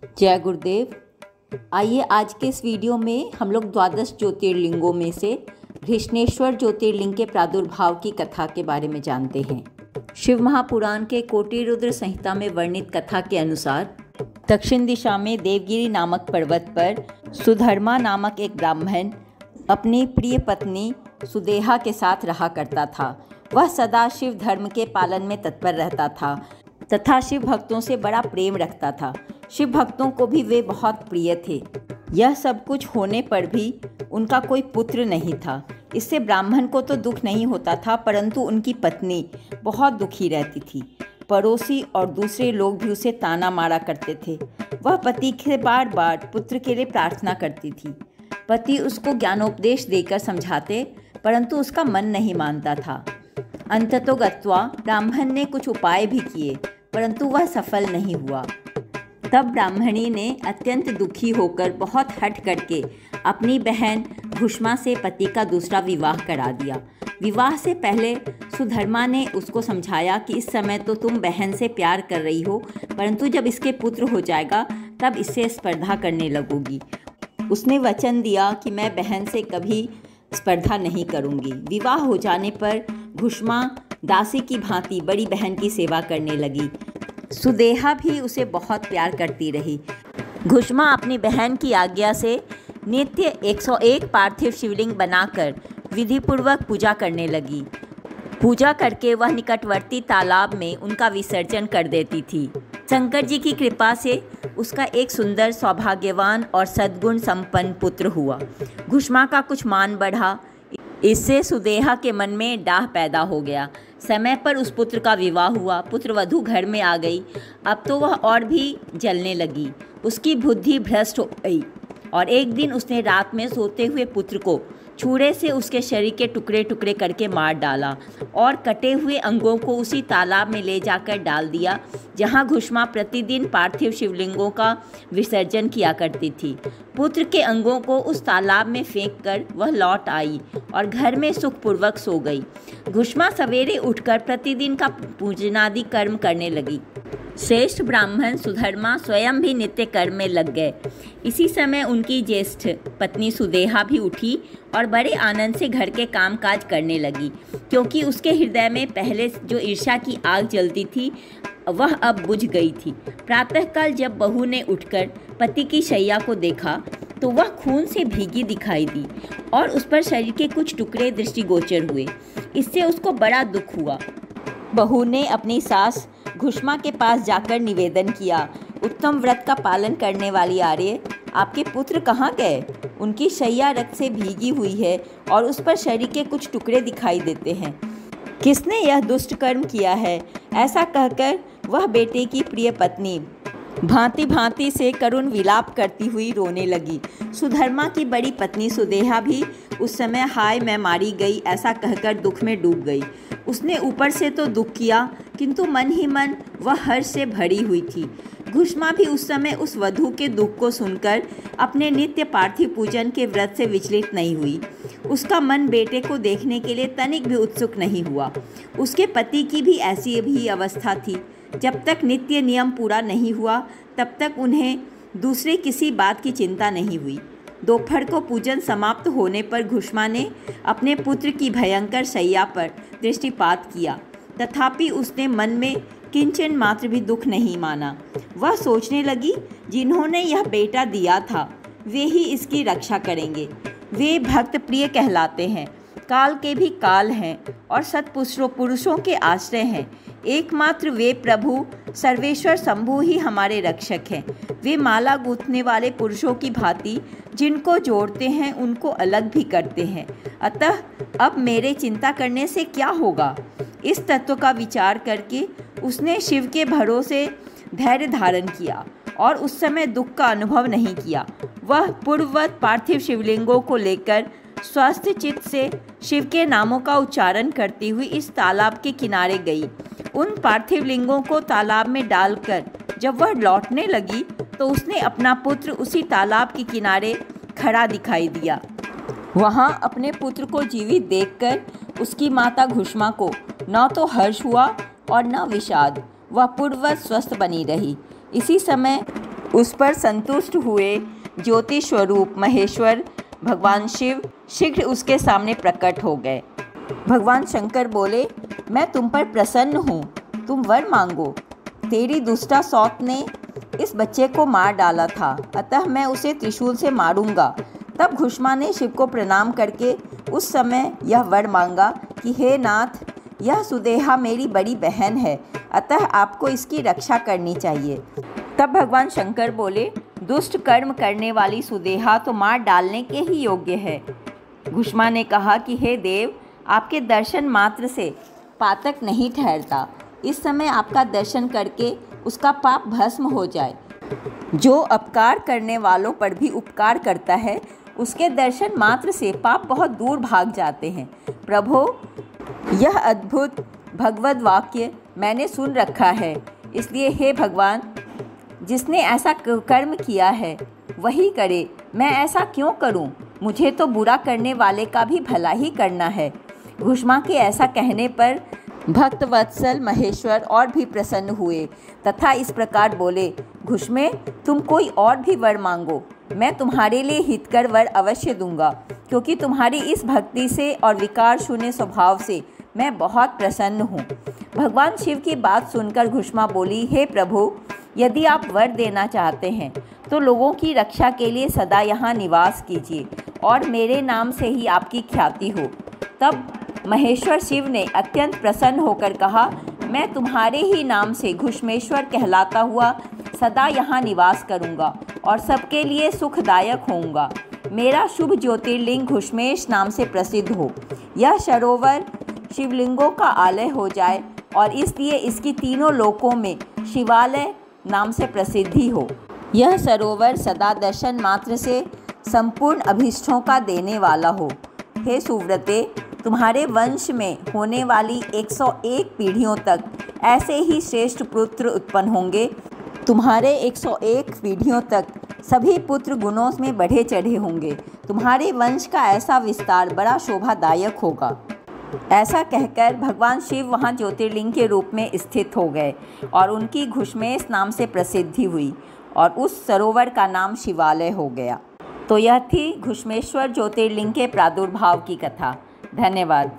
जय गुरुदेव। आइए आज के इस वीडियो में हम लोग द्वादश ज्योतिर्लिंगों में से घृष्णेश्वर ज्योतिर्लिंग के प्रादुर्भाव की कथा के बारे में जानते हैं। शिव महापुराण के कोटि रुद्र संहिता में वर्णित कथा के अनुसार दक्षिण दिशा में देवगिरी नामक पर्वत पर सुधर्मा नामक एक ब्राह्मण अपनी प्रिय पत्नी सुदेहा के साथ रहा करता था। वह सदा शिव धर्म के पालन में तत्पर रहता था तथा शिव भक्तों से बड़ा प्रेम रखता था। शिव भक्तों को भी वे बहुत प्रिय थे। यह सब कुछ होने पर भी उनका कोई पुत्र नहीं था। इससे ब्राह्मण को तो दुख नहीं होता था, परंतु उनकी पत्नी बहुत दुखी रहती थी। पड़ोसी और दूसरे लोग भी उसे ताना मारा करते थे। वह पति से बार बार पुत्र के लिए प्रार्थना करती थी। पति उसको ज्ञानोपदेश देकर समझाते, परंतु उसका मन नहीं मानता था। अंततोगत्वा ब्राह्मण ने कुछ उपाय भी किए, परंतु वह सफल नहीं हुआ। तब ब्राह्मणी ने अत्यंत दुखी होकर बहुत हठ करके अपनी बहन घुष्मा से पति का दूसरा विवाह करा दिया। विवाह से पहले सुधर्मा ने उसको समझाया कि इस समय तो तुम बहन से प्यार कर रही हो, परंतु जब इसके पुत्र हो जाएगा तब इससे स्पर्धा करने लगोगी। उसने वचन दिया कि मैं बहन से कभी स्पर्धा नहीं करूंगी। विवाह हो जाने पर घुष्मा दासी की भांति बड़ी बहन की सेवा करने लगी। सुदेहा भी उसे बहुत प्यार करती रही। घुष्मा अपनी बहन की आज्ञा से नित्य 101 पार्थिव शिवलिंग बनाकर विधिपूर्वक पूजा करने लगी। पूजा करके वह निकटवर्ती तालाब में उनका विसर्जन कर देती थी। शंकर जी की कृपा से उसका एक सुंदर, सौभाग्यवान और सद्गुण संपन्न पुत्र हुआ। घुष्मा का कुछ मान बढ़ा। इससे सुदेहा के मन में डाह पैदा हो गया। समय पर उस पुत्र का विवाह हुआ। पुत्र वधू घर में आ गई। अब तो वह और भी जलने लगी। उसकी बुद्धि भ्रष्ट हो गई और एक दिन उसने रात में सोते हुए पुत्र को छुरे से उसके शरीर के टुकड़े टुकड़े करके मार डाला और कटे हुए अंगों को उसी तालाब में ले जाकर डाल दिया जहां घुष्मा प्रतिदिन पार्थिव शिवलिंगों का विसर्जन किया करती थी। पुत्र के अंगों को उस तालाब में फेंककर वह लौट आई और घर में सुखपूर्वक सो गई। घुष्मा सवेरे उठकर प्रतिदिन का पूजनादि कर्म करने लगी। श्रेष्ठ ब्राह्मण सुधर्मा स्वयं भी नित्य कर्म में लग गए। इसी समय उनकी ज्येष्ठ पत्नी सुदेहा भी उठी और बड़े आनंद से घर के कामकाज करने लगी, क्योंकि उसके हृदय में पहले जो ईर्ष्या की आग जलती थी वह अब बुझ गई थी। प्रातःकाल जब बहू ने उठकर पति की शैया को देखा तो वह खून से भीगी दिखाई दी और उस पर शरीर के कुछ टुकड़े दृष्टिगोचर हुए। इससे उसको बड़ा दुख हुआ। बहू ने अपनी सास घुष्मा के पास जाकर निवेदन किया, उत्तम व्रत का पालन करने वाली आर्य, आपके पुत्र कहाँ गए? उनकी शैया रक्त से भीगी हुई है और उस पर शरीर के कुछ टुकड़े दिखाई देते हैं। किसने यह दुष्ट कर्म किया है? ऐसा कहकर वह बेटे की प्रिय पत्नी भांति भांति से करुण विलाप करती हुई रोने लगी। सुधर्मा की बड़ी पत्नी सुदेहा भी उस समय हाय मैं मारी गई ऐसा कहकर दुख में डूब गई। उसने ऊपर से तो दुख किया, किंतु मन ही मन वह हर्ष से भरी हुई थी। घुष्मा भी उस समय उस वधू के दुख को सुनकर अपने नित्य पार्थिव पूजन के व्रत से विचलित नहीं हुई। उसका मन बेटे को देखने के लिए तनिक भी उत्सुक नहीं हुआ। उसके पति की भी ऐसी भी अवस्था थी। जब तक नित्य नियम पूरा नहीं हुआ तब तक उन्हें दूसरे किसी बात की चिंता नहीं हुई। दोपहर को पूजन समाप्त होने पर घुष्मा ने अपने पुत्र की भयंकर शैया पर दृष्टिपात किया, तथापि उसने मन में किंचन मात्र भी दुख नहीं माना। वह सोचने लगी, जिन्होंने यह बेटा दिया था वे ही इसकी रक्षा करेंगे। वे भक्त प्रिय कहलाते हैं, काल के भी काल हैं और सत्पुरुषों के आश्रय हैं। एकमात्र वे प्रभु सर्वेश्वर शंभु ही हमारे रक्षक हैं। वे माला गूंथने वाले पुरुषों की भांति जिनको जोड़ते हैं उनको अलग भी करते हैं। अतः अब मेरे चिंता करने से क्या होगा? इस तत्व का विचार करके उसने शिव के भरोसे धैर्य धारण किया और उस समय दुख का अनुभव नहीं किया। वह पूर्ववत पार्थिव शिवलिंगों को लेकर स्वस्थ चित्त से शिव के नामों का उच्चारण करती हुई इस तालाब के किनारे गई। उन पार्थिव लिंगों को तालाब में डालकर जब वह लौटने लगी तो उसने अपना पुत्र उसी तालाब के किनारे खड़ा दिखाई दिया। वहां अपने पुत्र को जीवित देखकर उसकी माता घुष्मा को न तो हर्ष हुआ और न विषाद। वह पूर्ववत स्वस्थ बनी रही। इसी समय उस पर संतुष्ट हुए ज्योति स्वरूप महेश्वर भगवान शिव शीघ्र उसके सामने प्रकट हो गए। भगवान शंकर बोले, मैं तुम पर प्रसन्न हूँ, तुम वर मांगो। तेरी दुष्टा सौत ने इस बच्चे को मार डाला था, अतः मैं उसे त्रिशूल से मारूंगा। तब घुष्मा ने शिव को प्रणाम करके उस समय यह वर मांगा कि हे नाथ, यह सुदेहा मेरी बड़ी बहन है, अतः आपको इसकी रक्षा करनी चाहिए। तब भगवान शंकर बोले, दुष्ट कर्म करने वाली सुदेहा तो मार डालने के ही योग्य है। घुष्मा ने कहा कि हे देव, आपके दर्शन मात्र से पातक नहीं ठहरता, इस समय आपका दर्शन करके उसका पाप भस्म हो जाए। जो अपकार करने वालों पर भी उपकार करता है, उसके दर्शन मात्र से पाप बहुत दूर भाग जाते हैं। प्रभो, यह अद्भुत भगवद वाक्य मैंने सुन रखा है, इसलिए हे भगवान, जिसने ऐसा कर्म किया है वही करे। मैं ऐसा क्यों करूं? मुझे तो बुरा करने वाले का भी भला ही करना है। घुष्मा के ऐसा कहने पर भक्त वत्सल महेश्वर और भी प्रसन्न हुए तथा इस प्रकार बोले, घुष्मे, तुम कोई और भी वर मांगो, मैं तुम्हारे लिए हितकर वर अवश्य दूंगा, क्योंकि तुम्हारी इस भक्ति से और विकार शून्य स्वभाव से मैं बहुत प्रसन्न हूँ। भगवान शिव की बात सुनकर घुष्मा बोली, हे प्रभु, यदि आप वर देना चाहते हैं तो लोगों की रक्षा के लिए सदा यहाँ निवास कीजिए और मेरे नाम से ही आपकी ख्याति हो। तब महेश्वर शिव ने अत्यंत प्रसन्न होकर कहा, मैं तुम्हारे ही नाम से घुष्मेश्वर कहलाता हुआ सदा यहाँ निवास करूँगा और सबके लिए सुखदायक होऊंगा। मेरा शुभ ज्योतिर्लिंग घुष्मेश नाम से प्रसिद्ध हो, यह सरोवर शिवलिंगों का आलय हो जाए और इसलिए इसकी तीनों लोकों में शिवालय नाम से प्रसिद्धि हो। यह सरोवर सदा दर्शन मात्र से संपूर्ण अभीष्टों का देने वाला हो। हे सुव्रते, तुम्हारे वंश में होने वाली 101 पीढ़ियों तक ऐसे ही श्रेष्ठ पुत्र उत्पन्न होंगे। तुम्हारे 101 पीढ़ियों तक सभी पुत्र गुणों में बढ़े चढ़े होंगे। तुम्हारे वंश का ऐसा विस्तार बड़ा शोभादायक होगा। ऐसा कहकर भगवान शिव वहाँ ज्योतिर्लिंग के रूप में स्थित हो गए और उनकी घुष्मेश नाम से प्रसिद्धि हुई और उस सरोवर का नाम शिवालय हो गया। तो यह थी घुष्मेश्वर ज्योतिर्लिंग के प्रादुर्भाव की कथा। धन्यवाद।